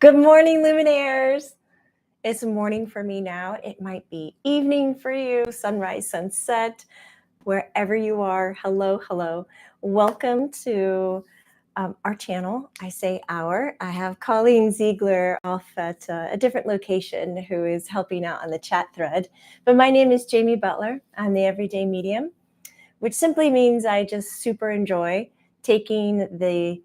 Good morning, Luminaires. It's morning for me now. It might be evening for you, sunrise, sunset, wherever you are. Hello, hello. Welcome to our channel. I say our. I have Colleen Ziegler off at a different location who is helping out on the chat thread. But my name is Jamie Butler. I'm the Everyday Medium, which simply means I just super enjoy taking the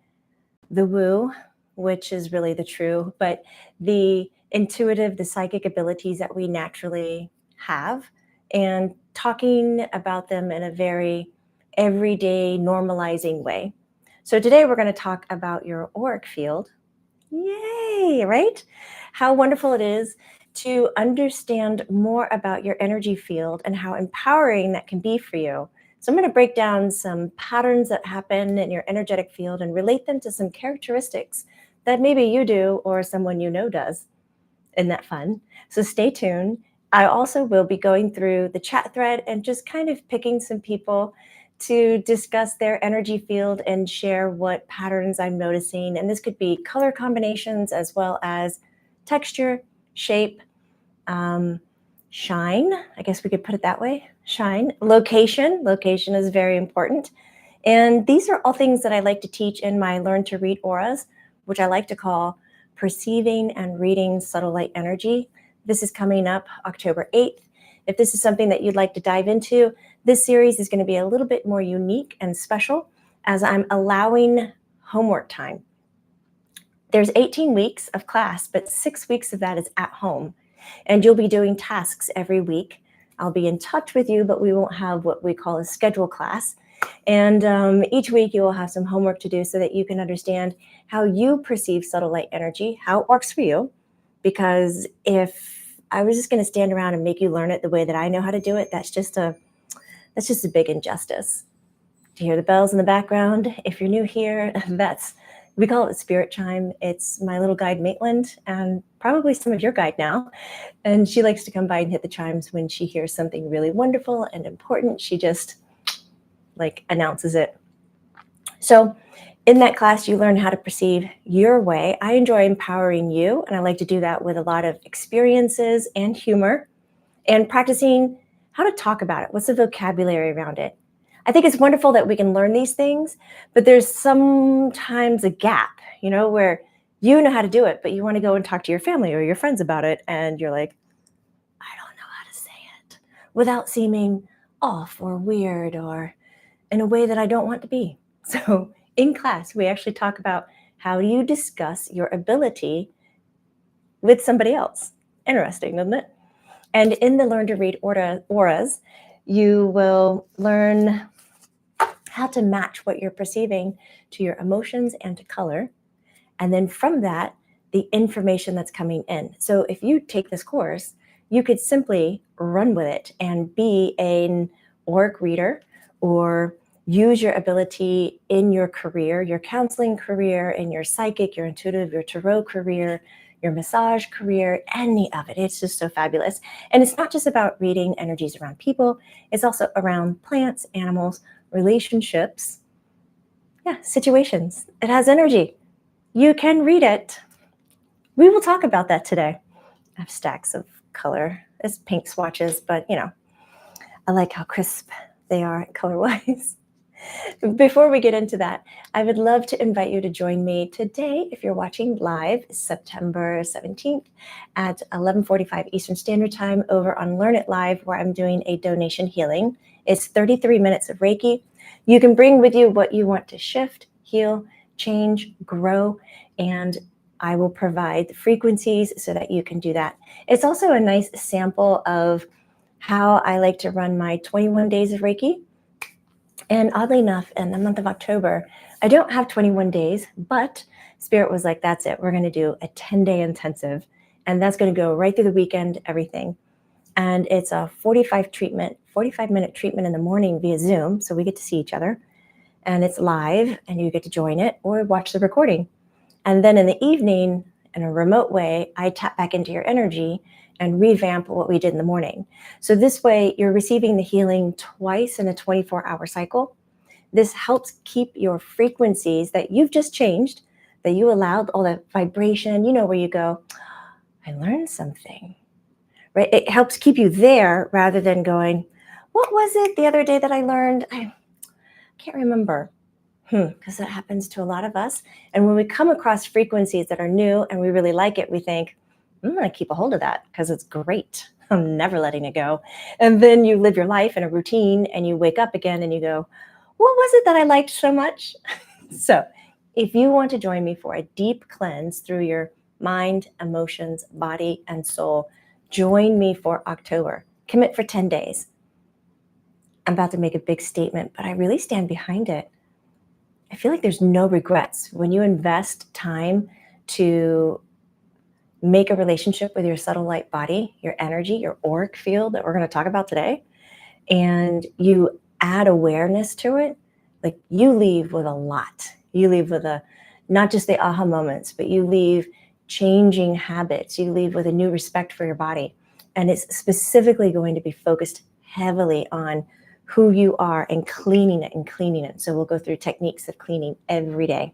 woo, which is really the true, but the intuitive, the psychic abilities that we naturally have, and talking about them in a very everyday, normalizing way. So today we're going to talk about your auric field. Yay, right? How wonderful it is to understand more about your energy field and how empowering that can be for you. So I'm going to break down some patterns that happen in your energetic field and relate them to some characteristics that maybe you do or someone you know does. Isn't that fun? So stay tuned. I also will be going through the chat thread and just kind of picking some people to discuss their energy field and share what patterns I'm noticing. And this could be color combinations as well as texture, shape, shine. I guess we could put it that way. Shine. Location. Location is very important. And these are all things that I like to teach in my Learn to Read Auras, which I like to call Perceiving and Reading Subtle Light Energy. This is coming up October 8th. If this is something that you'd like to dive into, this series is going to be a little bit more unique and special as I'm allowing homework time. There's 18 weeks of class, but 6 weeks of that is at home. And you'll be doing tasks every week. I'll be in touch with you, but we won't have what we call a schedule class. And each week you will have some homework to do so that you can understand how you perceive subtle light energy, how it works for you. Because if I was just going to stand around and make you learn it the way that I know how to do it, that's just a big injustice. Do you hear the bells in the background? If you're new here, we call it spirit chime. It's my little guide Maitland, and probably some of your guide now. And she likes to come by and hit the chimes when she hears something really wonderful and important. She just announces it. So in that class, you learn how to perceive your way. I enjoy empowering you, and I like to do that with a lot of experiences and humor and practicing how to talk about it. What's the vocabulary around it? I think it's wonderful that we can learn these things, but there's sometimes a gap, where you know how to do it, but you want to go and talk to your family or your friends about it, and you're like, I don't know how to say it without seeming off or weird or in a way that I don't want to be. So in class, we actually talk about how do you discuss your ability with somebody else. Interesting, isn't it? And in the Learn to Read Auras, you will learn how to match what you're perceiving to your emotions and to color. And then from that, the information that's coming in. So if you take this course, you could simply run with it and be an auric reader or use your ability in your career, your counseling career, in your psychic, your intuitive, your tarot career, your massage career, any of it. It's just so fabulous. And it's not just about reading energies around people. It's also around plants, animals, relationships, situations. It has energy. You can read it. We will talk about that today. I have stacks of color. It's pink swatches, but I like how crisp they are color-wise. Before we get into that, I would love to invite you to join me today if you're watching live September 17th at 11:45 Eastern Standard Time over on Learn It Live, where I'm doing a donation healing. It's 33 minutes of Reiki. You can bring with you what you want to shift, heal, change, grow, and I will provide the frequencies so that you can do that. It's also a nice sample of how I like to run my 21 days of Reiki. And oddly enough, in the month of October, I don't have 21 days, but Spirit was like, that's it. We're going to do a 10-day intensive. And that's going to go right through the weekend, everything. And it's a 45-minute treatment in the morning via Zoom. So we get to see each other. And it's live, and you get to join it or watch the recording. And then in the evening, in a remote way, I tap back into your energy and revamp what we did in the morning. So this way, you're receiving the healing twice in a 24-hour cycle. This helps keep your frequencies that you've just changed. that you allowed all that vibration, where you go, I learned something, right? It helps keep you there rather than going, what was it the other day that I learned? I can't remember. Because that happens to a lot of us. And when we come across frequencies that are new and we really like it, we think, I'm going to keep a hold of that because it's great. I'm never letting it go. And then you live your life in a routine and you wake up again and you go, what was it that I liked so much? So if you want to join me for a deep cleanse through your mind, emotions, body, and soul, join me for October. Commit for 10 days. I'm about to make a big statement, but I really stand behind it. I feel like there's no regrets when you invest time to make a relationship with your subtle light body, your energy, your auric field that we're going to talk about today, and you add awareness to it. Like, you leave with a lot. You leave with not just the aha moments, but you leave changing habits. You leave with a new respect for your body. And it's specifically going to be focused heavily on who you are and cleaning it. So we'll go through techniques of cleaning every day.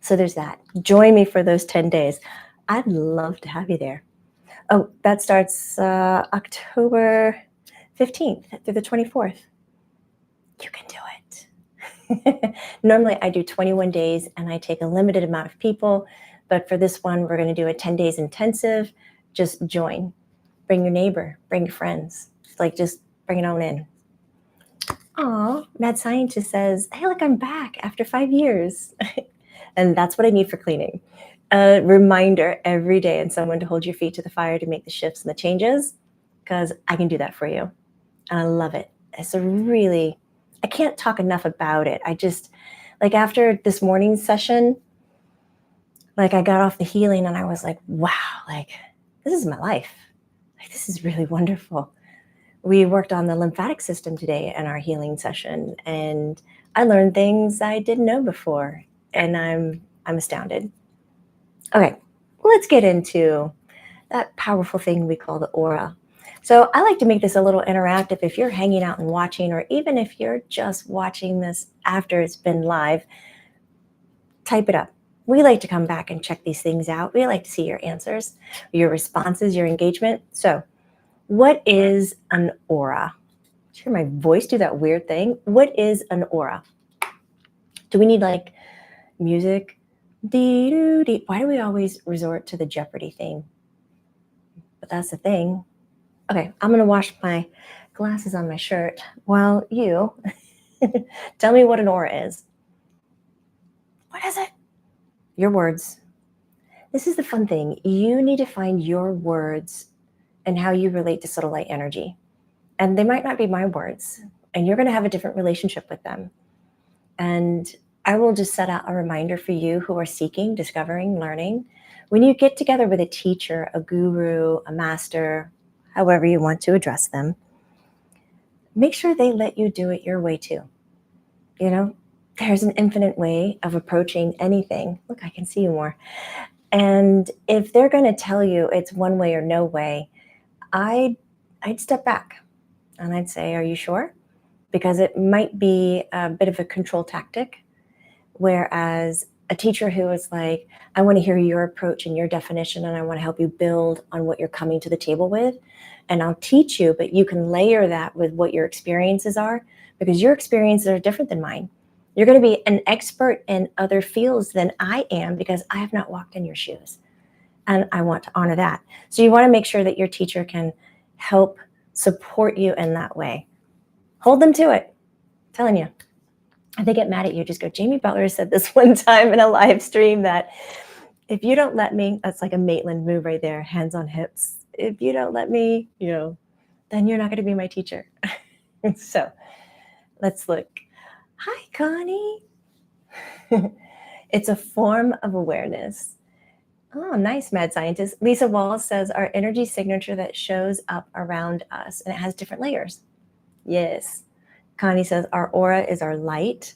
So there's that. Join me for those 10 days. I'd love to have you there. Oh, that starts October 15th through the 24th. You can do it. Normally I do 21 days and I take a limited amount of people, but for this one, we're going to do a 10 days intensive. Just join. Bring your neighbor, bring your friends. Just bring it on in. Aw, Mad Scientist says, hey, look, I'm back after 5 years. And that's what I need for cleaning. A reminder every day and someone to hold your feet to the fire to make the shifts and the changes, because I can do that for you. And I love it. It's I can't talk enough about it. I just, after this morning session, I got off the healing and I was like, wow, this is my life. This is really wonderful. We worked on the lymphatic system today in our healing session, and I learned things I didn't know before, and I'm astounded. Okay, let's get into that powerful thing we call the aura. So I like to make this a little interactive. If you're hanging out and watching, or even if you're just watching this after it's been live, type it up. We like to come back and check these things out. We like to see your answers, your responses, your engagement. So what is an aura? Did you hear my voice do that weird thing? What is an aura? Do we need music? Dee-doo-dee. Why do we always resort to the Jeopardy theme? But that's the thing. Okay, I'm going to wash my glasses on my shirt while you tell me what an aura is. What is it? Your words. This is the fun thing. You need to find your words and how you relate to subtle light energy. And they might not be my words, and you're going to have a different relationship with them. And I will just set out a reminder for you who are seeking, discovering, learning. When you get together with a teacher, a guru, a master, however you want to address them, make sure they let you do it your way too. There's an infinite way of approaching anything. Look, I can see you more. And if they're going to tell you it's one way or no way, I'd step back and I'd say, are you sure? Because it might be a bit of a control tactic. Whereas a teacher who is like, I want to hear your approach and your definition, and I want to help you build on what you're coming to the table with. And I'll teach you, but you can layer that with what your experiences are, because your experiences are different than mine. You're going to be an expert in other fields than I am, because I have not walked in your shoes. And I want to honor that. So you want to make sure that your teacher can help support you in that way. Hold them to it. I'm telling you. If they get mad at you, just go, Jamie Butler said this one time in a live stream that if you don't let me, that's like a Maitland move right there, hands on hips. If you don't let me, then you're not going to be my teacher. So let's look. Hi, Connie. It's a form of awareness. Oh, nice, Mad Scientist. Lisa Walls says our energy signature that shows up around us, and it has different layers. Yes. Connie says our aura is our light.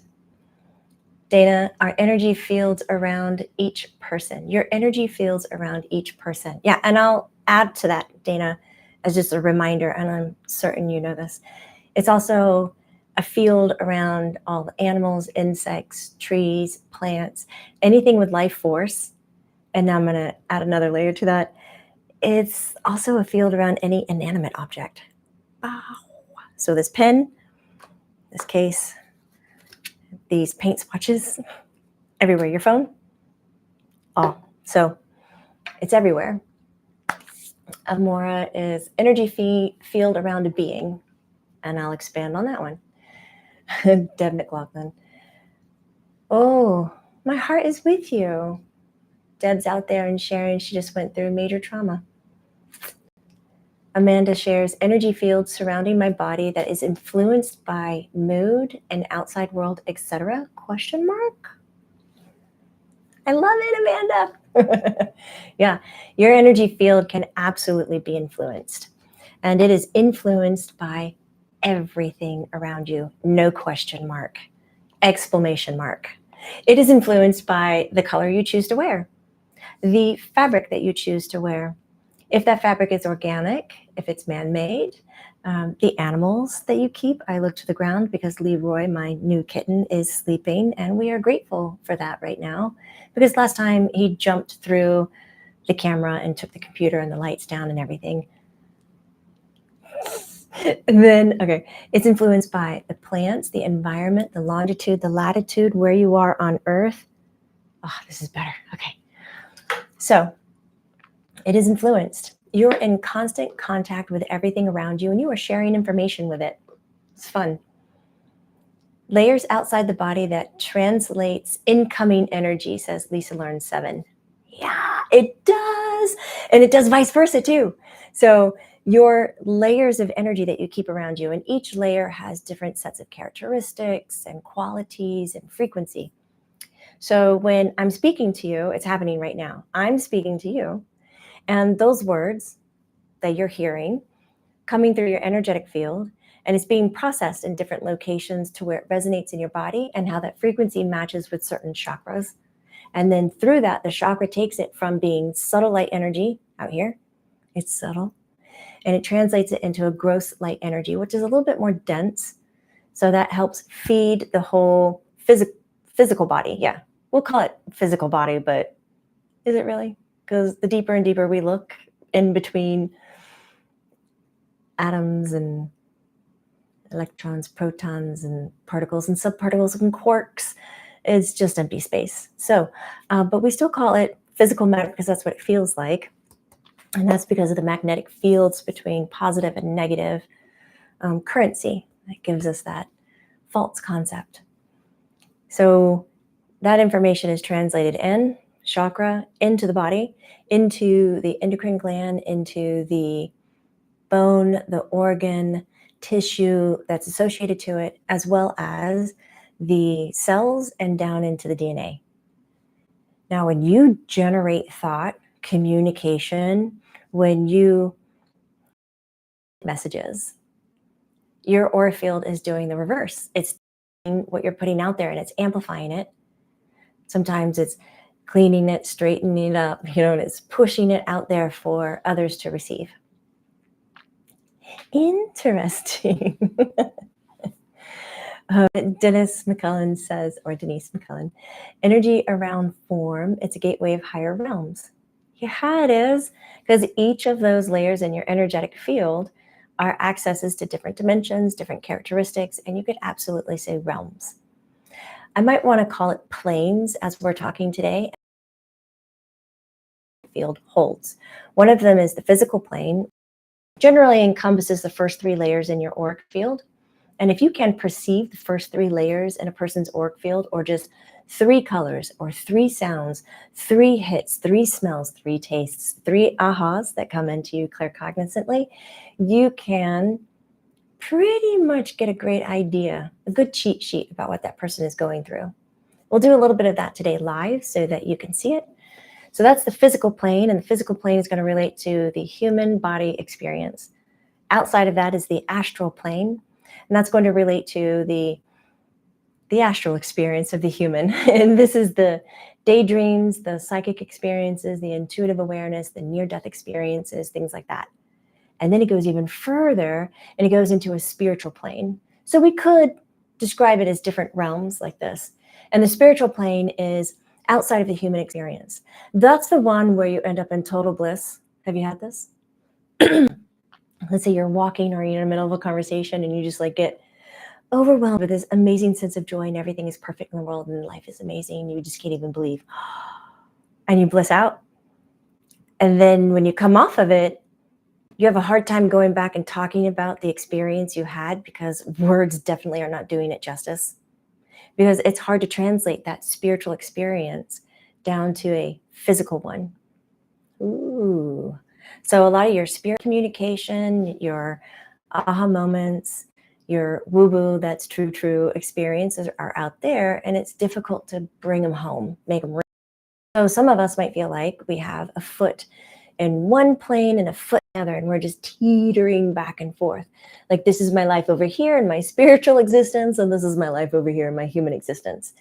Dana, our energy fields around each person. Your energy fields around each person. Yeah, and I'll add to that, Dana, as just a reminder, and I'm certain you know this. It's also a field around all the animals, insects, trees, plants, anything with life force. And now I'm going to add another layer to that. It's also a field around any inanimate object. So this pen, this case, these paint swatches, everywhere, your phone, all. So it's everywhere. Amora is energy field around a being. And I'll expand on that one. Deb McLaughlin. Oh, my heart is with you. Deb's out there and sharing she just went through major trauma. Amanda shares energy fields surrounding my body that is influenced by mood and outside world, etc. ? I love it, Amanda. Yeah, your energy field can absolutely be influenced. And it is influenced by everything around you. No ? Exclamation mark. It is influenced by the color you choose to wear, the fabric that you choose to wear. If that fabric is organic, if it's man-made, the animals that you keep. I look to the ground because Leroy, my new kitten, is sleeping, and we are grateful for that right now, because last time he jumped through the camera and took the computer and the lights down and everything. And then, okay, it's influenced by the plants, the environment, the longitude, the latitude, where you are on Earth. Oh, this is better. Okay. So it is influenced. You're in constant contact with everything around you, and you are sharing information with it. It's fun. Layers outside the body that translates incoming energy, says Lisa Learns 7. Yeah, it does. And it does vice versa too. So your layers of energy that you keep around you, and each layer has different sets of characteristics and qualities and frequency. So when I'm speaking to you, it's happening right now. I'm speaking to you, and those words that you're hearing coming through your energetic field, and it's being processed in different locations to where it resonates in your body and how that frequency matches with certain chakras. And then through that, the chakra takes it from being subtle light energy out here, it's subtle, and it translates it into a gross light energy, which is a little bit more dense. So that helps feed the whole physical body. Yeah, we'll call it physical body, but is it really? Because the deeper and deeper we look in between atoms and electrons, protons, and particles and subparticles and quarks, it's just empty space. So, but we still call it physical matter because that's what it feels like. And that's because of the magnetic fields between positive and negative currency that gives us that false concept. So that information is translated in chakra, into the body, into the endocrine gland, into the bone, the organ, tissue that's associated to it, as well as the cells and down into the DNA. Now, when you generate thought, communication, when you messages, your aura field is doing the reverse. It's doing what you're putting out there and it's amplifying it. Sometimes it's cleaning it, straightening it up, and it's pushing it out there for others to receive. Interesting. Denise McCullen says, or Denise McCullen, energy around form, it's a gateway of higher realms. Yeah, it is, because each of those layers in your energetic field are accesses to different dimensions, different characteristics, and you could absolutely say realms. I might want to call it planes as we're talking today. Field holds. One of them is the physical plane, generally encompasses the first 3 layers in your auric field. And if you can perceive the first 3 layers in a person's auric field, or just 3 colors or 3 sounds, 3 hits, 3 smells, 3 tastes, 3 ahas that come into you claircognizantly, you can pretty much get a great idea, a good cheat sheet about what that person is going through. We'll do a little bit of that today live so that you can see it. So that's the physical plane, and the physical plane is going to relate to the human body experience. Outside of that is the astral plane, and that's going to relate to the astral experience of the human. And this is the daydreams, the psychic experiences, the intuitive awareness, the near-death experiences, things like that. And then it goes even further, and it goes into a spiritual plane. So we could describe it as different realms like this. And the spiritual plane is outside of the human experience. That's the one where you end up in total bliss. Have you had this? Let's say you're walking or you're in the middle of a conversation and you just like get overwhelmed with this amazing sense of joy and everything is perfect in the world and life is amazing. You just can't even believe. And you bliss out. And then when you come off of it, you have a hard time going back and talking about the experience you had because words definitely are not doing it justice. Because it's hard to translate that spiritual experience down to a physical one. Ooh. So a lot of your spirit communication, your aha moments, your woo-woo, that's true experiences are out there, and it's difficult to bring them home, make them real. So some of us might feel like we have a foot in one plane and a foot in the other, and we're just teetering back and forth. Like, this is my life over here in my spiritual existence, and this is my life over here in my human existence.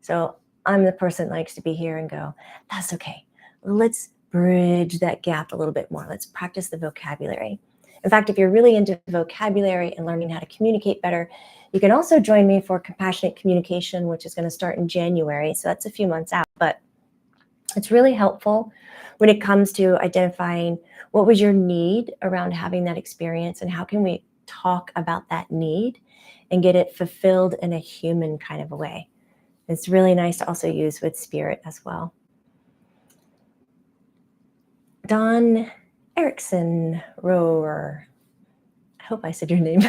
So I'm the person that likes to be here and go, that's okay. Let's bridge that gap a little bit more. Let's practice the vocabulary. In fact, if you're really into vocabulary and learning how to communicate better, you can also join me for compassionate communication, which is going to start in January. So that's a few months out, but it's really helpful when it comes to identifying what was your need around having that experience and how can we talk about that need and get it fulfilled in a human kind of a way. It's really nice to also use with spirit as well. Don Erickson Rower. I hope I said your name.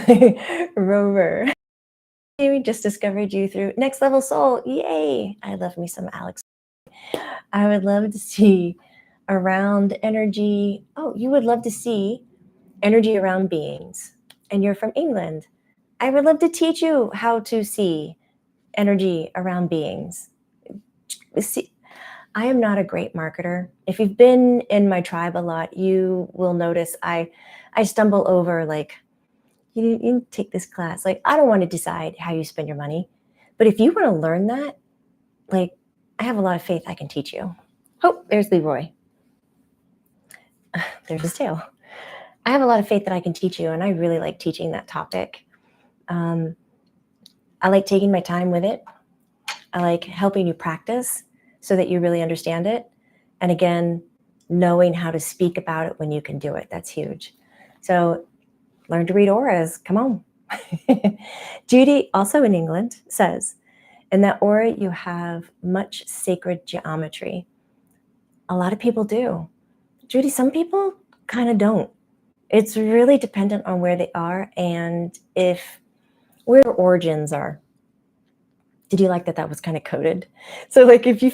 Rover. We just discovered you through Next Level Soul. Yay. I love me some Alex. I would love to see around energy. Oh, you would love to see energy around beings. And you're from England. I would love to teach you how to see energy around beings. See, I am not a great marketer. If you've been in my tribe a lot, you will notice I stumble over like, you take this class. Like, I don't want to decide how you spend your money. But if you want to learn that, like, I have a lot of faith I can teach you. Oh, there's Leroy. There's his tail. I have a lot of faith that I can teach you, and I really like teaching that topic. I like taking my time with it. I like helping you practice so that you really understand it. And again, knowing how to speak about it when you can do it. That's huge. So learn to read auras. Come on. Judy, also in England, says, in that aura, you have much sacred geometry. A lot of people do. Judy, some people kind of don't. It's really dependent on where they are and where their origins are. Did you like that was kind of coded? So like if you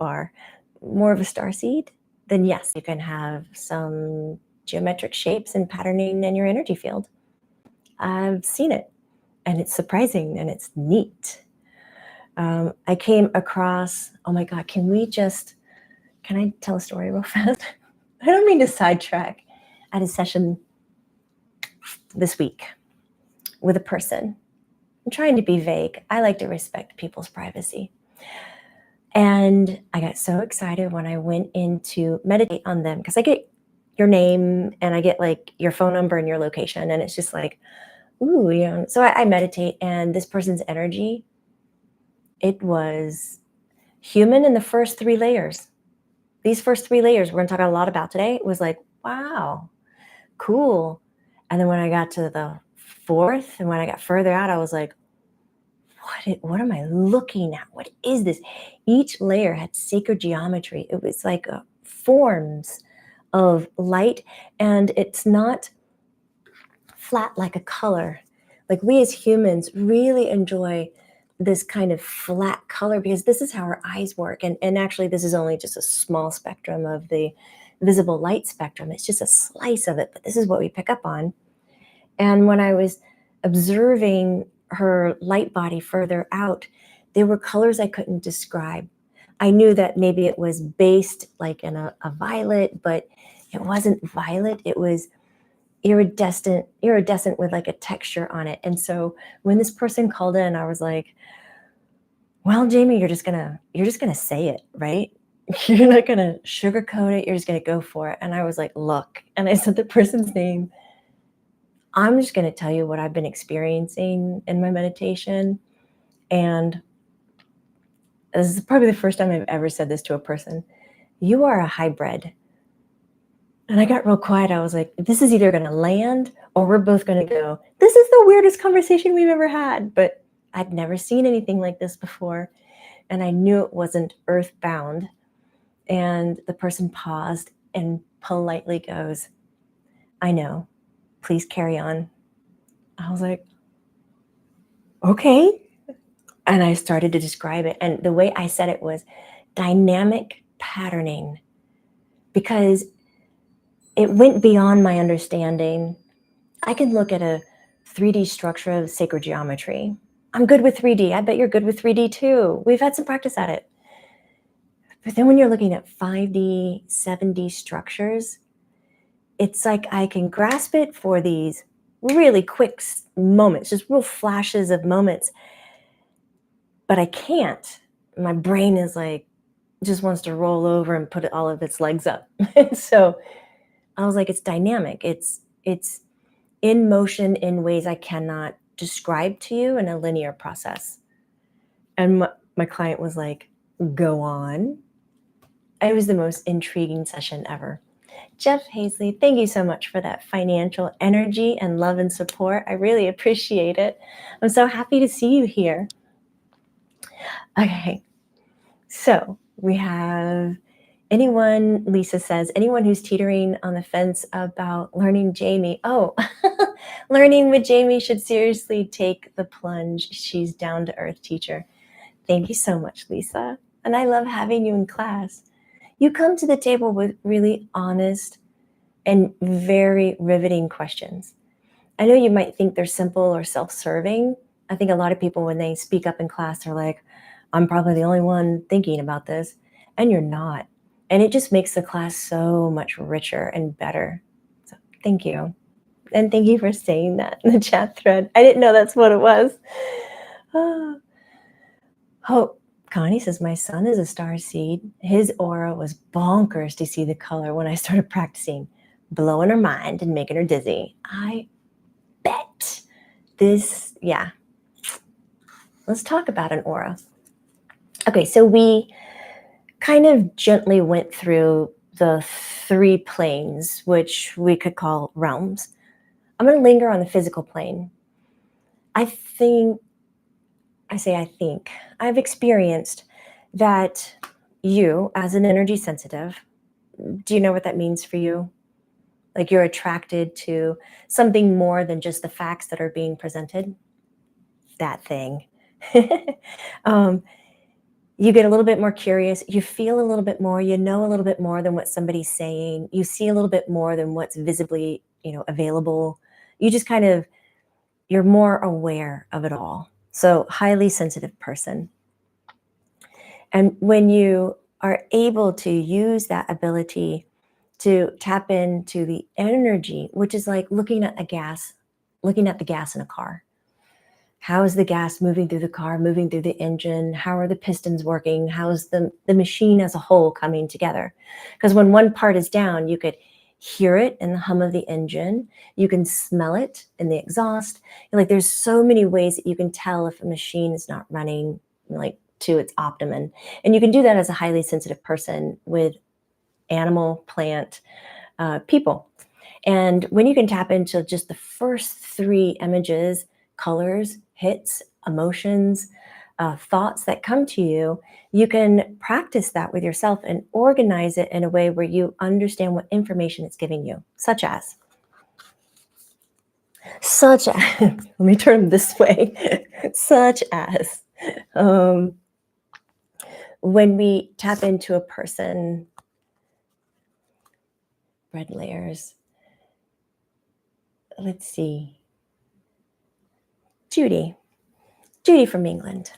are more of a starseed, then yes, you can have some geometric shapes and patterning in your energy field. I've seen it and it's surprising and it's neat. I came across, oh my God, can I tell a story real fast? I don't mean to sidetrack. I had a session this week with a person. I'm trying to be vague. I like to respect people's privacy. And I got so excited when I went in to meditate on them because I get your name and I get like your phone number and your location. And it's just like, ooh, you know. So I meditate and this person's energy, it was human in the first 3 layers. These first 3 layers we're going to talk a lot about today. It was like, wow, cool. And then when I got to the 4th and when I got further out, I was like, what am I looking at? What is this? Each layer had sacred geometry. It was like forms of light, and it's not flat like a color. Like we as humans really enjoy this kind of flat color because this is how our eyes work. And actually, this is only just a small spectrum of the visible light spectrum. It's just a slice of it, but this is what we pick up on. And when I was observing her light body further out, there were colors I couldn't describe. I knew that maybe it was based like in a violet, but it wasn't violet. It was iridescent with like a texture on it. And so when this person called in, I was like, well, Jamie, you're just gonna say it, right? You're not gonna sugarcoat it. You're just gonna go for it. And I was like, look, and I said the person's name. I'm just going to tell you what I've been experiencing in my meditation. And this is probably the first time I've ever said this to a person. You are a hybrid. And I got real quiet. I was like, this is either going to land or we're both going to go, this is the weirdest conversation we've ever had. But I'd never seen anything like this before. And I knew it wasn't earthbound. And the person paused and politely goes, I know, please carry on. I was like, okay. And I started to describe it. And the way I said it was dynamic patterning, because it went beyond my understanding. I can look at a 3D structure of sacred geometry. I'm good with 3D. I bet you're good with 3D too. We've had some practice at it. But then when you're looking at 5D, 7D structures, it's like I can grasp it for these really quick moments, just real flashes of moments. But I can't. My brain is like, just wants to roll over and put all of its legs up. So I was like, it's dynamic. It's in motion in ways I cannot describe to you in a linear process. And my client was like, go on. It was the most intriguing session ever. Jeff Hazley, thank you so much for that financial energy and love and support. I really appreciate it. I'm so happy to see you here. Okay, so we have anyone, Lisa says, anyone who's teetering on the fence about learning Jamie. Oh, learning with Jamie should seriously take the plunge. She's down to earth teacher. Thank you so much, Lisa. And I love having you in class. You come to the table with really honest and very riveting questions. I know you might think they're simple or self-serving. I think a lot of people, when they speak up in class, are like, I'm probably the only one thinking about this. And you're not. And it just makes the class so much richer and better. So thank you. And thank you for saying that in the chat thread. I didn't know that's what it was. Hope. Connie says, my son is a star seed. His aura was bonkers to see the color when I started practicing, blowing her mind and making her dizzy. I bet this, yeah. Let's talk about an aura. Okay, so we kind of gently went through the 3 planes, which we could call realms. I'm going to linger on the physical plane. I've experienced that you, as an energy sensitive, do you know what that means for you? Like you're attracted to something more than just the facts that are being presented? That thing. You get a little bit more curious. You feel a little bit more. You know a little bit more than what somebody's saying. You see a little bit more than what's visibly, available. You just kind of, you're more aware of it all. So highly sensitive person. And when you are able to use that ability to tap into the energy, which is like looking at the gas in a car. How is the gas moving through the car, moving through the engine? How are the pistons working? How is the machine as a whole coming together? Because when one part is down, you could hear it in the hum of the engine. You can smell it in the exhaust. Like there's so many ways that you can tell if a machine is not running like to its optimum. And you can do that as a highly sensitive person with animal, plant, people. And when you can tap into just the first 3 images, colors, hits, emotions, thoughts that come to you, you can practice that with yourself and organize it in a way where you understand what information it's giving you, such as, let me turn them this way, such as, when we tap into a person, red layers, let's see, Judy from England.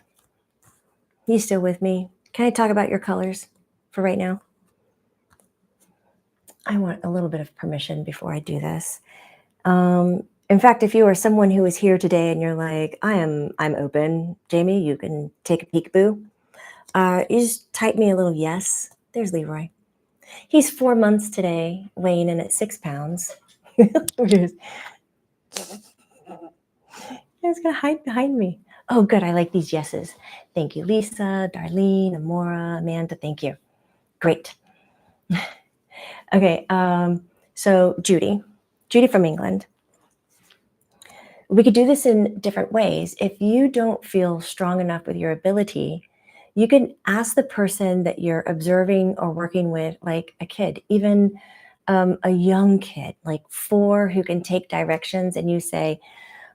You still with me? Can I talk about your colors for right now? I want a little bit of permission before I do this. In fact, if you are someone who is here today and you're like, I'm open, Jamie, you can take a peekaboo. You just type me a little yes. There's Leroy. He's 4 months today, weighing in at 6 pounds. It's going to hide behind me. Oh, good. I like these yeses. Thank you, Lisa, Darlene, Amora, Amanda. Thank you. Great. Okay. So Judy from England. We could do this in different ways. If you don't feel strong enough with your ability, you can ask the person that you're observing or working with, like a kid, even a young kid, like 4, who can take directions, and you say,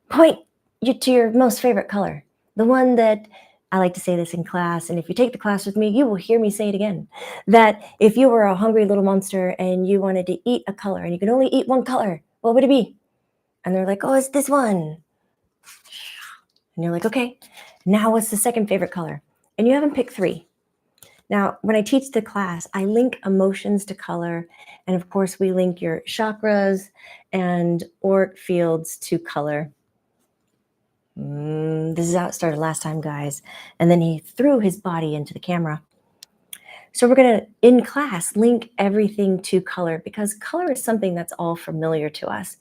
point you to your most favorite color. The one that, I like to say this in class, and if you take the class with me, you will hear me say it again, that if you were a hungry little monster and you wanted to eat a color and you could only eat one color, what would it be? And they're like, oh, it's this one. And you're like, okay, now what's the second favorite color? And you have them pick 3. Now, when I teach the class, I link emotions to color. And of course, we link your chakras and auric fields to color. This is how it started last time, guys. And then he threw his body into the camera. So we're going to, in class, link everything to color, because color is something that's all familiar to us.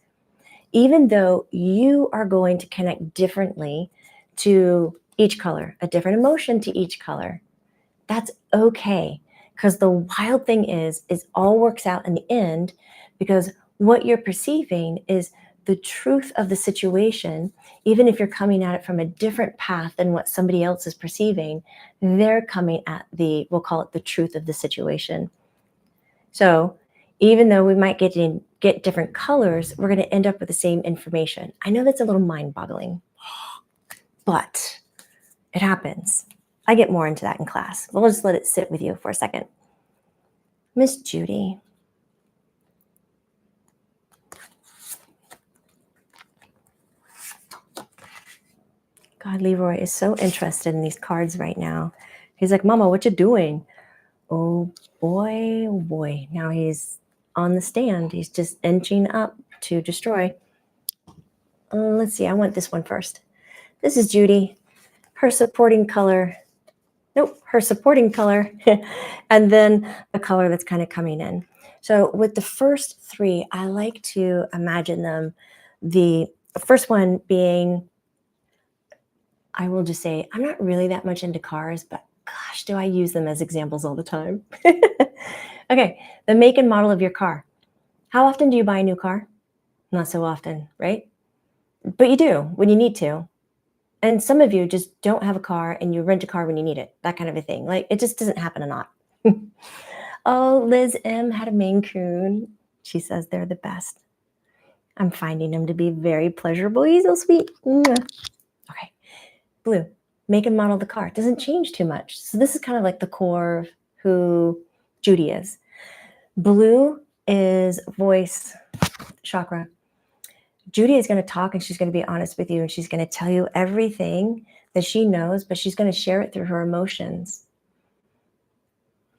Even though you are going to connect differently to each color, a different emotion to each color, that's okay. Because the wild thing is all works out in the end, because what you're perceiving is the truth of the situation. Even if you're coming at it from a different path than what somebody else is perceiving, they're coming at we'll call it the truth of the situation. So even though we might get different colors, we're going to end up with the same information. I know that's a little mind-boggling, but it happens. I get more into that in class. We'll just let it sit with you for a second. Miss Judy. God, Leroy is so interested in these cards right now. He's like, Mama, what you doing? Oh boy, oh boy. Now he's on the stand. He's just inching up to destroy. Let's see. I want this one first. This is Judy. Her supporting color. Nope, her supporting color. And then the color that's kind of coming in. So with the first 3, I like to imagine them. The first one being, I will just say, I'm not really that much into cars, but gosh, do I use them as examples all the time. Okay, the make and model of your car. How often do you buy a new car? Not so often, right? But you do when you need to. And some of you just don't have a car and you rent a car when you need it, that kind of a thing. Like, it just doesn't happen a lot. Oh, Liz M had a Maine Coon. She says they're the best. I'm finding him to be very pleasurable. He's so sweet. Okay. Blue, make and model the car. It doesn't change too much. So this is kind of like the core of who Judy is. Blue is voice chakra. Judy is going to talk and she's going to be honest with you, and she's going to tell you everything that she knows, but she's going to share it through her emotions.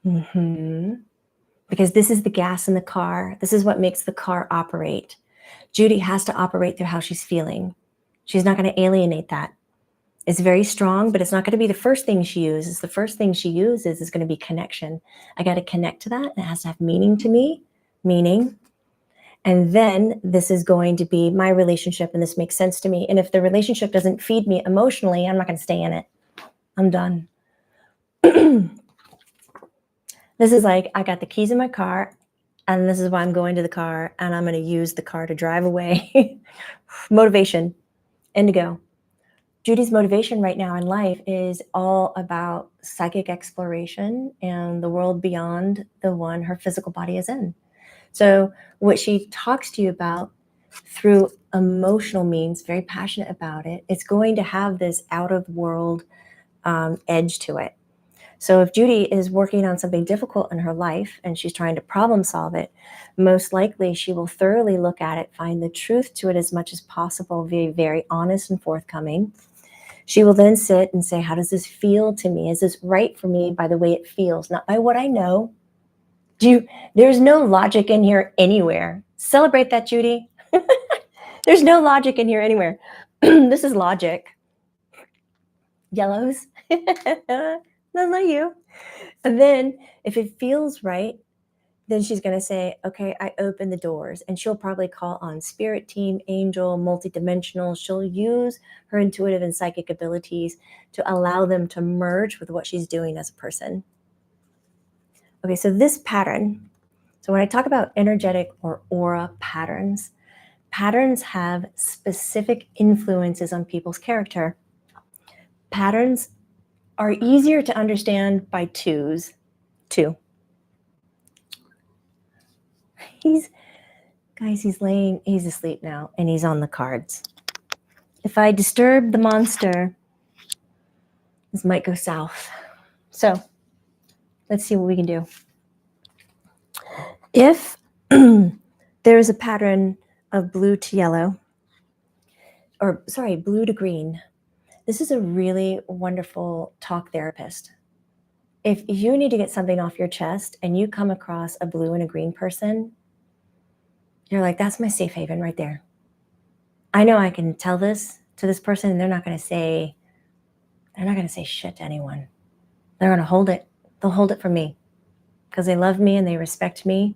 Because this is the gas in the car. This is what makes the car operate. Judy has to operate through how she's feeling. She's not going to alienate that. It's very strong, but it's not going to be the first thing she uses. The first thing she uses is going to be connection. I got to connect to that. And it has to have meaning to me, meaning. And then this is going to be my relationship, and this makes sense to me. And if the relationship doesn't feed me emotionally, I'm not going to stay in it. I'm done. This is like, I got the keys in my car, and this is why I'm going to the car, and I'm going to use the car to drive away. Motivation, indigo. Judy's motivation right now in life is all about psychic exploration and the world beyond the one her physical body is in. So what she talks to you about through emotional means, very passionate about it, it's going to have this out of world edge to it. So if Judy is working on something difficult in her life and she's trying to problem solve it, most likely she will thoroughly look at it, find the truth to it as much as possible, be very honest and forthcoming. She will then sit and say, how does this feel to me? Is this right for me by the way it feels, not by what I know? There's no logic in here anywhere. Celebrate that, Judy. There's no logic in here anywhere. This is logic. Yellows. That's not you. And then if it feels right, then she's going to say, okay, I open the doors. And she'll probably call on spirit team, angel, multidimensional. She'll use her intuitive and psychic abilities to allow them to merge with what she's doing as a person. Okay, so this pattern. So when I talk about energetic or aura patterns, patterns have specific influences on people's character. Patterns are easier to understand by twos. Two. He's asleep now, and he's on the cards. If I disturb the monster, this might go south. So let's see what we can do. If there is a pattern of blue to yellow, or sorry, blue to green, this is a really wonderful talk therapist. If you need to get something off your chest and you come across a blue and a green person, you're like, that's my safe haven right there. I know I can tell this to this person and they're not going to say shit to anyone. They're going to hold it. They'll hold it for me because they love me and they respect me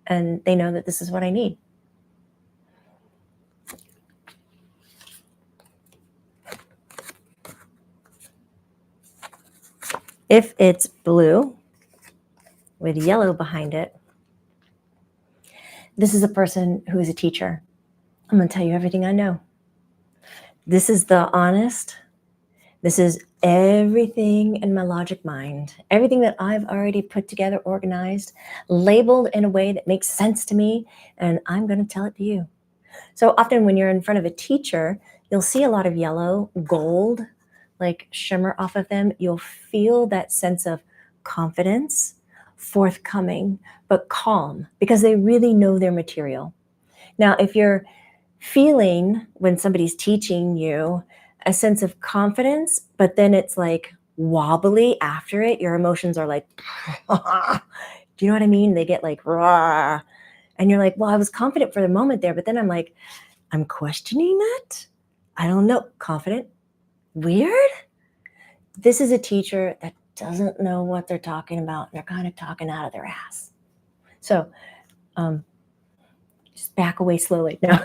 and they know that this is what I need. If it's blue with yellow behind it, this is a person who is a teacher. I'm going to tell you everything I know. This is the honest. This is everything in my logic mind, everything that I've already put together, organized, labeled in a way that makes sense to me, and I'm going to tell it to you. So often when you're in front of a teacher, you'll see a lot of yellow, gold, like shimmer off of them. You'll feel that sense of confidence, forthcoming, but calm, because they really know their material. Now, if you're feeling when somebody's teaching you a sense of confidence, but then it's like wobbly after it, your emotions are like, do you know what I mean? They get like, raw. And you're like, well, I was confident for the moment there, but then I'm like, I'm questioning that. I don't know. Confident? Weird? This is a teacher that doesn't know what they're talking about. They're kind of talking out of their ass. So just back away slowly. No,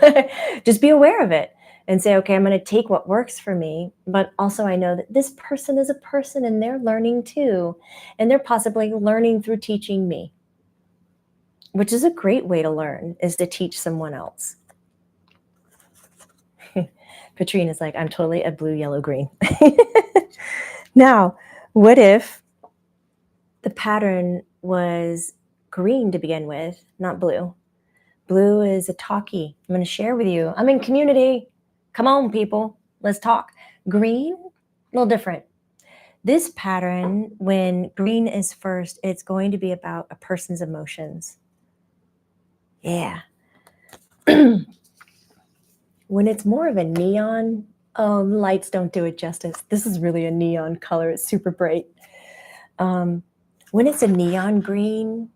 just be aware of it and say, okay, I'm going to take what works for me. But also I know that this person is a person and they're learning too. And they're possibly learning through teaching me, which is a great way to learn, is to teach someone else. Patrine is like, I'm totally a blue, yellow, green. Now, what if the pattern was green to begin with, not blue? Blue is a talkie. I'm going to share with you. I'm in community. Come on, people. Let's talk. Green, a little different. This pattern, when green is first, it's going to be about a person's emotions. Yeah. When it's more of a neon, lights don't do it justice. This is really a neon color. It's super bright. When it's a neon green,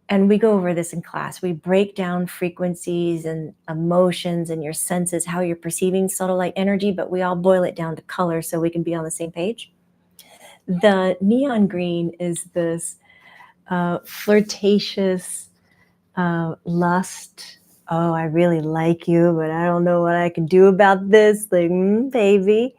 and we go over this in class, we break down frequencies and emotions and your senses, how you're perceiving subtle light energy, but we all boil it down to color so we can be on the same page. The neon green is this flirtatious lust. Oh, I really like you, but I don't know what I can do about this. Like, baby,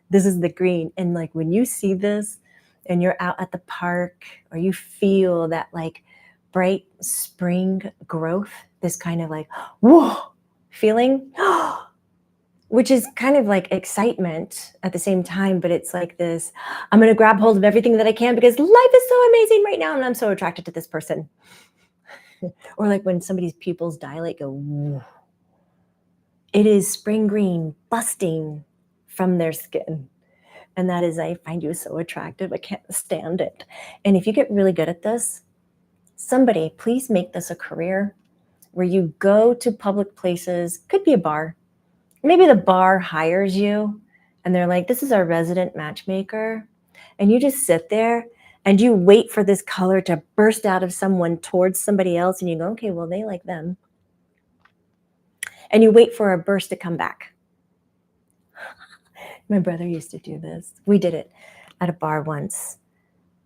this is the green. And like when you see this and you're out at the park or you feel that like bright spring growth, this kind of like, whoa, feeling, which is kind of like excitement at the same time, but it's like this, I'm going to grab hold of everything that I can because life is so amazing right now and I'm so attracted to this person. Or like when somebody's pupils dilate, go, whoa. It is spring green busting from their skin. And that is, I find you so attractive, I can't stand it. And if you get really good at this, somebody, please make this a career where you go to public places, could be a bar. Maybe the bar hires you and they're like, this is our resident matchmaker. And you just sit there and you wait for this color to burst out of someone towards somebody else. And you go, okay, well, they like them. And you wait for a burst to come back. My brother used to do this. We did it at a bar once.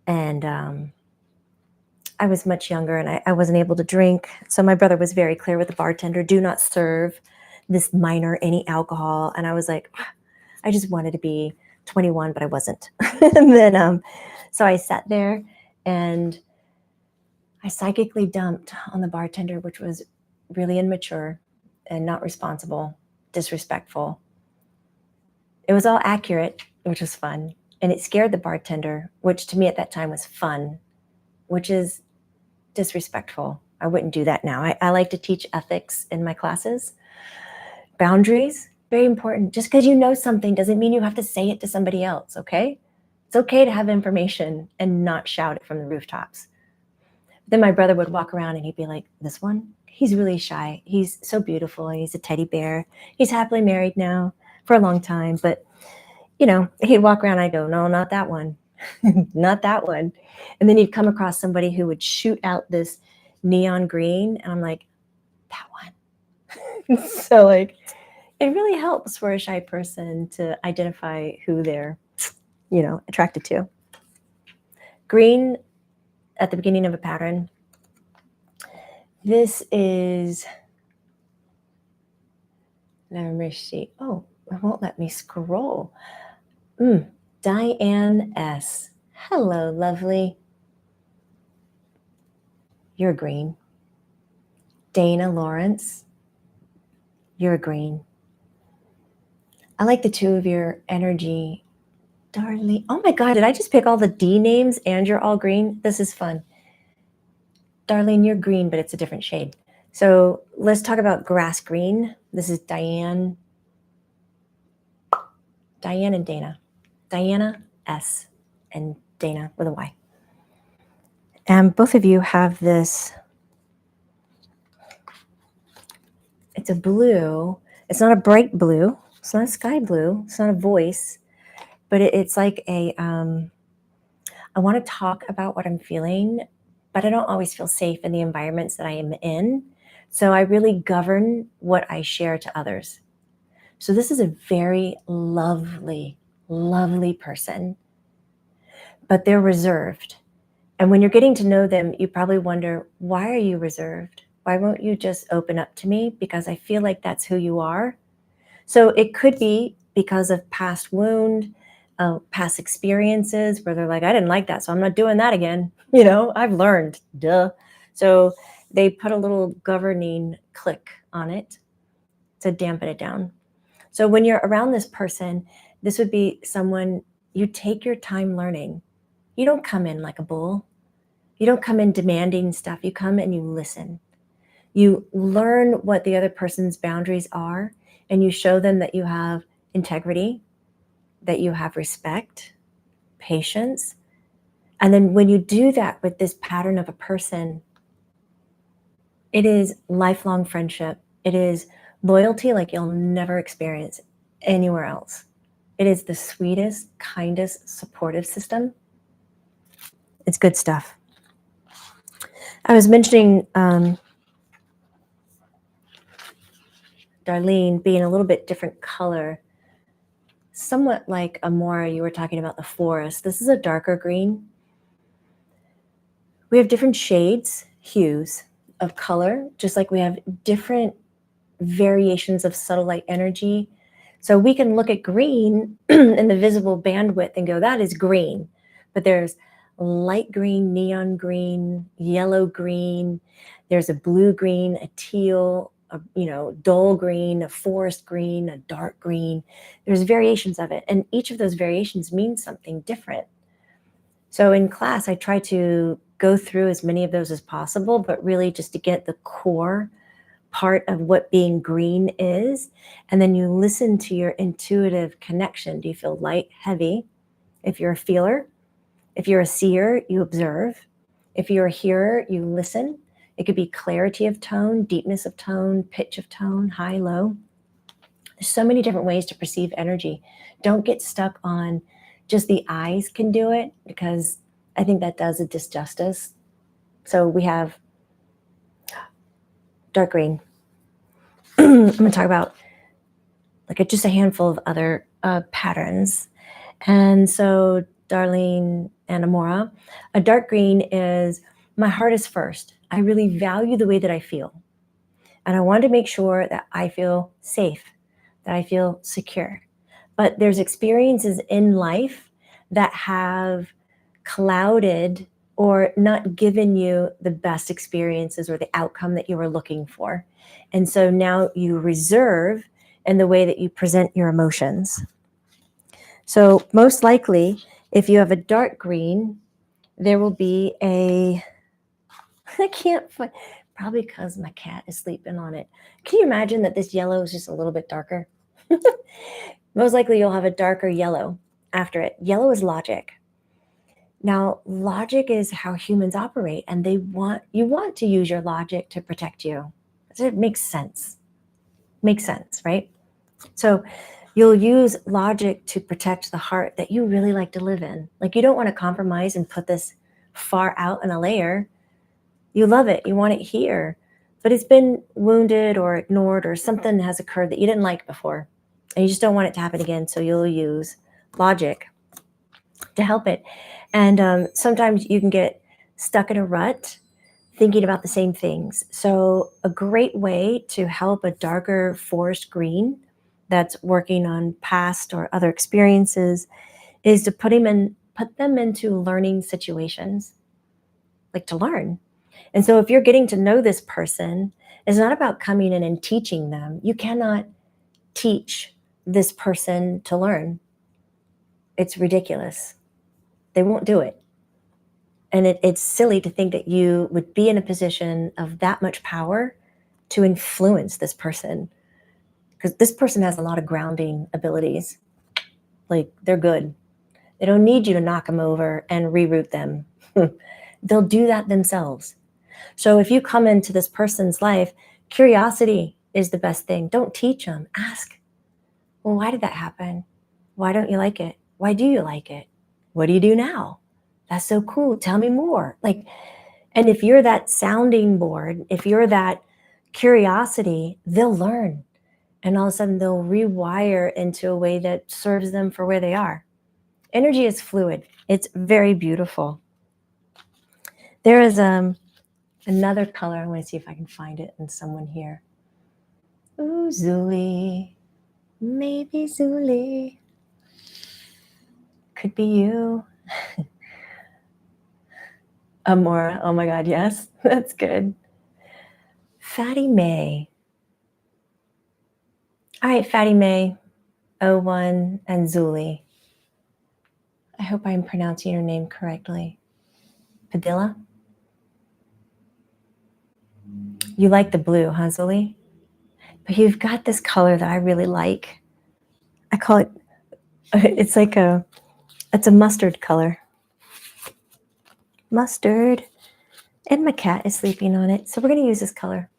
And I was much younger and I wasn't able to drink. So my brother was very clear with the bartender, do not serve this minor any alcohol. And I was like, I just wanted to be 21, but I wasn't. And then, so I sat there and I psychically dumped on the bartender, which was really immature and not responsible, disrespectful. It was all accurate, which was fun. And it scared the bartender, which to me at that time was fun, which is disrespectful. I wouldn't do that now. I like to teach ethics in my classes. Boundaries, very important. Just because you know something doesn't mean you have to say it to somebody else, okay? It's okay to have information and not shout it from the rooftops. Then my brother would walk around and he'd be like, this one, he's really shy. He's so beautiful. He's a teddy bear. He's happily married now for a long time. But, you know, he'd walk around and I'd go, no, not that one. Not that one. And then he'd come across somebody who would shoot out this neon green. And I'm like, that one. So like, it really helps for a shy person to identify who they're, you know, attracted to. Green at the beginning of a pattern. This is, let me see. Oh, it won't let me scroll. Diane S. Hello, lovely. You're green. Dana Lawrence. You're green. I like the two of your energy. Darlene. Oh my God, did I just pick all the D names and you're all green? This is fun. Darlene, you're green, but it's a different shade. So let's talk about grass green. This is Diane. Diane and Dana. Diana S. and Dana with a Y. And both of you have this. It's a blue. It's not a bright blue. It's not a sky blue. It's not a voice. But it's like a, I want to talk about what I'm feeling, but I don't always feel safe in the environments that I am in. So I really govern what I share to others. So this is a very lovely, lovely person, but they're reserved. And when you're getting to know them, you probably wonder, why are you reserved? Why won't you just open up to me? Because I feel like that's who you are. So it could be because of past wound, past experiences where they're like, I didn't like that, so I'm not doing that again. You know, I've learned, duh. So they put a little governing click on it to dampen it down. So when you're around this person, this would be someone you take your time learning. You don't come in like a bull. You don't come in demanding stuff. You come and you listen. You learn what the other person's boundaries are, and you show them that you have integrity, that you have respect, patience. And then when you do that with this pattern of a person, it is lifelong friendship. It is loyalty like you'll never experience anywhere else. It is the sweetest, kindest, supportive system. It's good stuff. I was mentioning Darlene being a little bit different color, somewhat like Amora, you were talking about the forest. This is a darker green. We have different shades, hues of color, just like we have different variations of subtle light energy. So we can look at green in the visible bandwidth and go, that is green. But there's light green, neon green, yellow green. There's a blue green, a teal, a, you know, dull green, a forest green, a dark green. There's variations of it. And each of those variations means something different. So in class, I try to go through as many of those as possible, but really just to get the core part of what being green is. And then you listen to your intuitive connection. Do you feel light, heavy? If you're a feeler, if you're a seer, you observe. If you're a hearer, you listen. It could be clarity of tone, deepness of tone, pitch of tone, high, low. There's so many different ways to perceive energy. Don't get stuck on just the eyes can do it, because I think that does a disjustice. So we have dark green. I'm going to talk about like just a handful of other patterns. And so Darlene and Amora, a dark green is my heart is first. I really value the way that I feel. And I want to make sure that I feel safe, that I feel secure. But there's experiences in life that have clouded or not given you the best experiences or the outcome that you were looking for. And so now you reserve in the way that you present your emotions. So most likely, if you have a dark green, there will be a, I can't find, probably because my cat is sleeping on it. Can you imagine that this yellow is just a little bit darker? Most likely you'll have a darker yellow after it. Yellow is logic. Now, logic is how humans operate, and you want to use your logic to protect you. So it makes sense. Makes sense, right? So you'll use logic to protect the heart that you really like to live in. Like, you don't want to compromise and put this far out in a layer. You love it. You want it here. But it's been wounded or ignored, or something has occurred that you didn't like before. And you just don't want it to happen again. So you'll use logic to help it. And sometimes you can get stuck in a rut thinking about the same things. So a great way to help a darker forest green that's working on past or other experiences is to put them into learning situations, like to learn. And so if you're getting to know this person, it's not about coming in and teaching them. You cannot teach this person to learn. It's ridiculous. They won't do it. And it's silly to think that you would be in a position of that much power to influence this person, because this person has a lot of grounding abilities. Like, they're good. They don't need you to knock them over and reroute them. They'll do that themselves. So if you come into this person's life, curiosity is the best thing. Don't teach them. Ask, well, why did that happen? Why don't you like it? Why do you like it? What do you do now? That's so cool. Tell me more. Like, and if you're that sounding board, if you're that curiosity, they'll learn. And all of a sudden they'll rewire into a way that serves them for where they are. Energy is fluid. It's very beautiful. There is another color. I want to see if I can find it in someone here. Ooh, Zuli. Maybe Zuli. Could be you. Amora. Oh my God, yes. That's good. Fatty May. All right, Fatty May, 01, and Zuli. I hope I'm pronouncing your name correctly. Padilla? You like the blue, huh, Zuli? But you've got this color that I really like. I call it, it's a mustard color. Mustard. And my cat is sleeping on it. So we're going to use this color.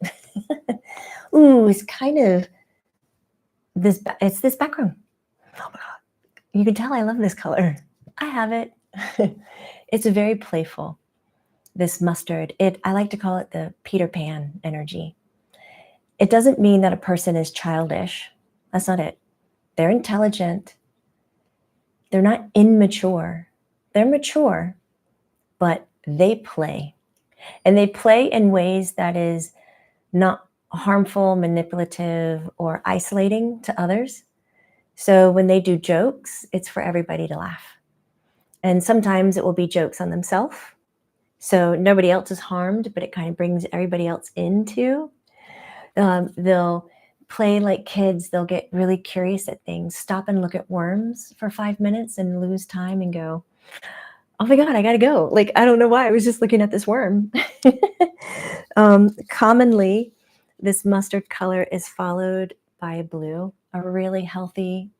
Ooh, it's kind of it's this background. Oh my God. You can tell I love this color. I have it. It's very playful, this mustard. I like to call it the Peter Pan energy. It doesn't mean that a person is childish. That's not it. They're intelligent. They're not immature. They're mature, but they play. And they play in ways that is not harmful, manipulative, or isolating to others. So when they do jokes, it's for everybody to laugh. And sometimes it will be jokes on themselves. So nobody else is harmed, but it kind of brings everybody else into. They'll play like kids. They'll get really curious at things, stop and look at worms for 5 minutes and lose time and go, oh my God, I gotta go. Like, I don't know why, I was just looking at this worm. Commonly, this mustard color is followed by a blue, a really healthy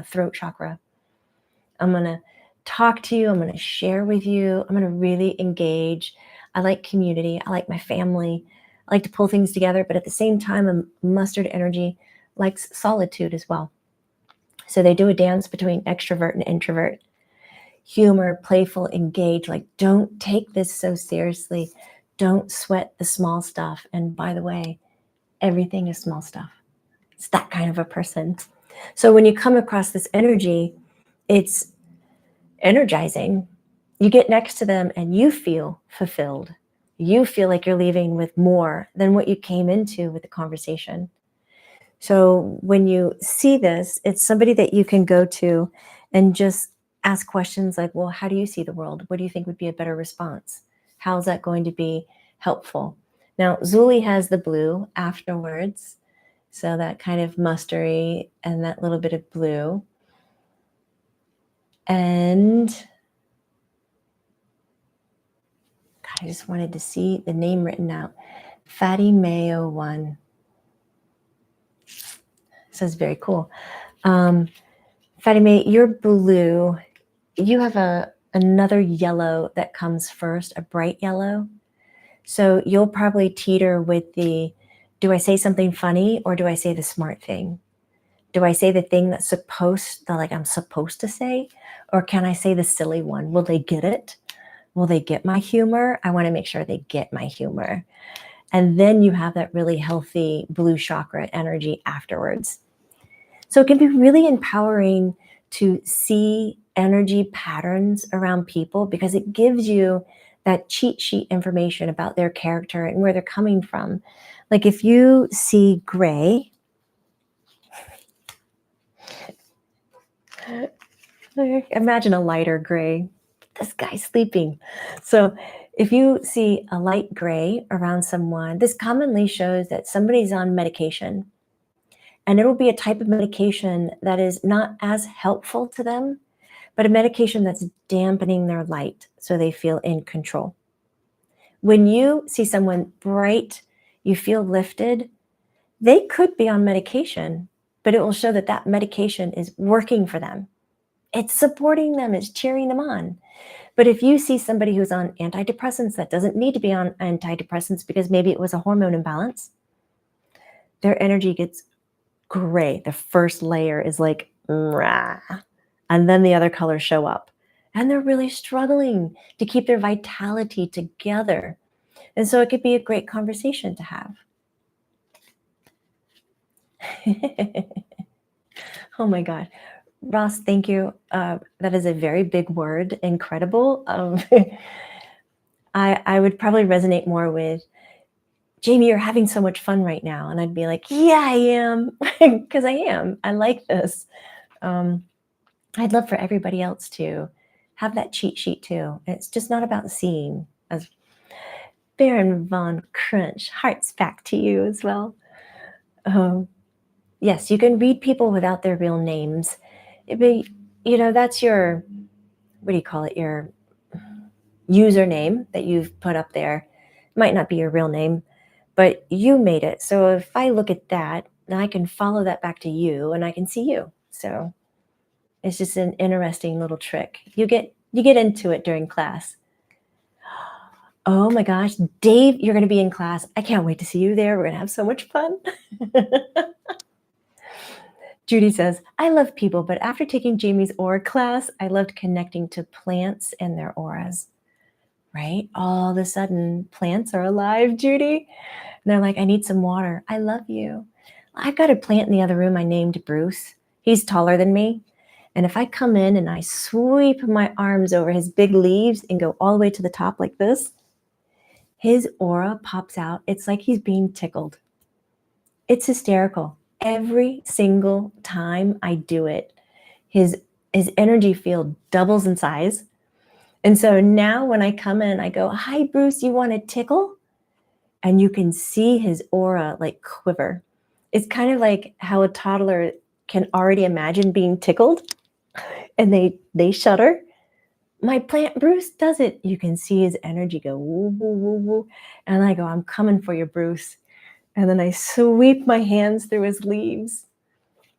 throat chakra. I'm gonna talk to you, I'm gonna share with you, I'm gonna really engage. I like community, I like my family, I like to pull things together, but at the same time, a mustard energy likes solitude as well. So they do a dance between extrovert and introvert. Humor, playful, engage, like, don't take this so seriously. Don't sweat the small stuff. And by the way, everything is small stuff. It's that kind of a person. So when you come across this energy, it's energizing. You get next to them and you feel fulfilled. you feel like you're leaving with more than what you came into with the conversation. So when you see this, it's somebody that you can go to and just ask questions like, well, how do you see the world? What do you think would be a better response? How's that going to be helpful? Now, Zuli has the blue afterwards. So that kind of mustardy and that little bit of blue. And God, I just wanted to see the name written out. Fatty Mayo 1. So it's very cool. Fatty, you're blue. You have another yellow that comes first, a bright yellow. So you'll probably teeter with the, do I say something funny or do I say the smart thing? Do I say the thing that's I'm supposed to say? Or can I say the silly one? Will they get it? Will they get my humor? I want to make sure they get my humor. And then you have that really healthy blue chakra energy afterwards. So it can be really empowering to see energy patterns around people because it gives you that cheat sheet information about their character and where they're coming from. Like if you see gray, imagine a lighter gray. This guy's sleeping. So if you see a light gray around someone, this commonly shows that somebody's on medication. And it'll be a type of medication that is not as helpful to them, but a medication that's dampening their light so they feel in control. When you see someone bright, you feel lifted, they could be on medication, but it will show that that medication is working for them. It's supporting them, it's cheering them on. But if you see somebody who's on antidepressants that doesn't need to be on antidepressants because maybe it was a hormone imbalance, their energy gets gray. The first layer is like, rah, and then the other colors show up. And they're really struggling to keep their vitality together. And so it could be a great conversation to have. Oh my God. Ross, thank you. That is a very big word, incredible. I would probably resonate more with, Jamie, you're having so much fun right now. And I'd be like, yeah, I am, because I am. I like this. I'd love for everybody else to have that cheat sheet too. It's just not about seeing. As Baron von Crunch, hearts back to you as well. Yes, you can read people without their real names. That's your, what do you call it? Your username that you've put up there. It might not be your real name, but you made it. So if I look at that, then I can follow that back to you and I can see you. So it's just an interesting little trick. You get into it during class. Oh my gosh, Dave, you're going to be in class. I can't wait to see you there. We're going to have so much fun. Judy says, I love people, but after taking Jamie's aura class, I loved connecting to plants and their auras, right? All of a sudden, plants are alive, Judy. And they're like, I need some water. I love you. I've got a plant in the other room I named Bruce. He's taller than me. And if I come in and I sweep my arms over his big leaves and go all the way to the top like this, his aura pops out. It's like he's being tickled. It's hysterical. Every single time I do it, his energy field doubles in size. And so now when I come in, I go, hi, Bruce, you want a tickle? And you can see his aura like quiver. It's kind of like how a toddler can already imagine being tickled and they shudder. My plant Bruce does it. You can see his energy go woo, woo, woo, woo. And I go, I'm coming for you, Bruce. And then I sweep my hands through his leaves.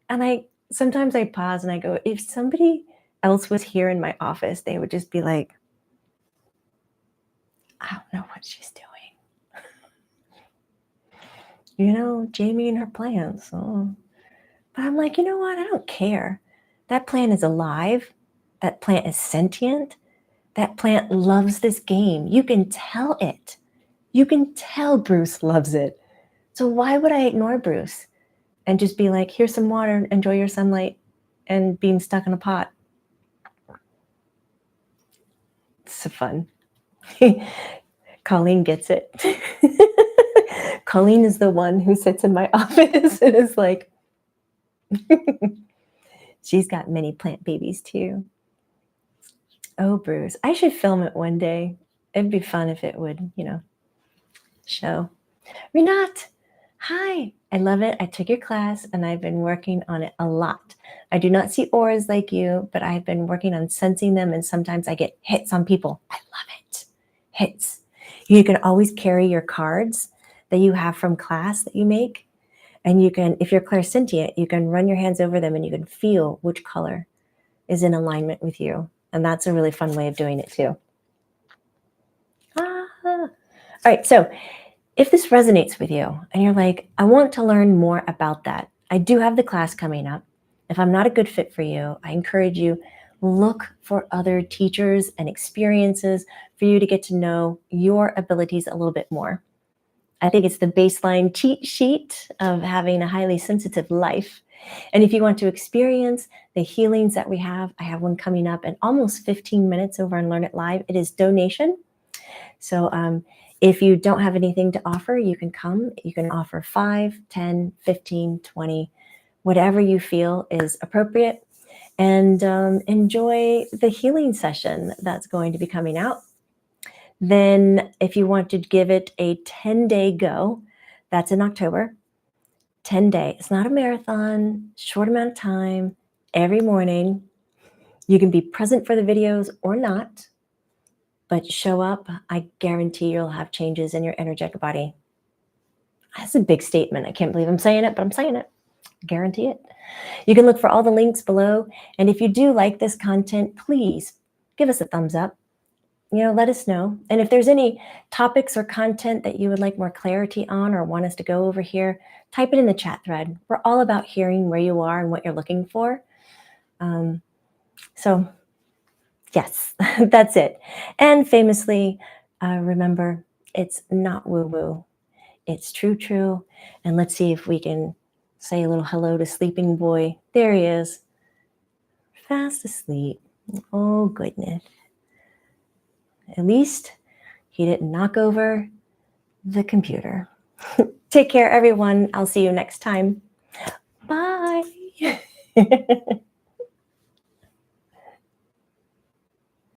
And sometimes I pause and I go, if somebody else was here in my office, they would just be like, I don't know what she's doing. Jamie and her plants. Oh. But I'm like, you know what? I don't care. That plant is alive. That plant is sentient. That plant loves this game. You can tell it. You can tell Bruce loves it. So why would I ignore Bruce and just be like, here's some water, enjoy your sunlight and being stuck in a pot? It's so fun. Colleen gets it. Colleen is the one who sits in my office and is like, she's got many plant babies too. Oh, Bruce, I should film it one day. It'd be fun if it would, show. Renat, hi. I love it. I took your class and I've been working on it a lot. I do not see auras like you, but I've been working on sensing them, and sometimes I get hits on people. I love it. Hits. You can always carry your cards that you have from class that you make, and you can, if you're clairsentient, you can run your hands over them and you can feel which color is in alignment with you. And that's a really fun way of doing it too. All right, so if this resonates with you and you're like, I want to learn more about that, I do have the class coming up. If I'm not a good fit for you, I encourage you, look for other teachers and experiences for you to get to know your abilities a little bit more. I think it's the baseline cheat sheet of having a highly sensitive life. And if you want to experience the healings that we have, I have one coming up in almost 15 minutes over on Learn It Live. It is donation. So if you don't have anything to offer, you can come. You can offer 5, 10, 15, 20, whatever you feel is appropriate, and enjoy the healing session that's going to be coming out. Then if you want to give it a 10-day go, that's in October. 10-day. It's not a marathon, short amount of time, every morning. You can be present for the videos or not, but show up. I guarantee you'll have changes in your energetic body. That's a big statement. I can't believe I'm saying it, but I'm saying it. I guarantee it. You can look for all the links below. And if you do like this content, please give us a thumbs up. Let us know. And if there's any topics or content that you would like more clarity on or want us to go over here, type it in the chat thread. We're all about hearing where you are and what you're looking for. So yes, that's it. And famously, remember, it's not woo-woo. It's true. And let's see if we can say a little hello to sleeping boy. There he is. Fast asleep. Oh, goodness. At least he didn't knock over the computer. Take care, everyone. I'll see you next time. Bye.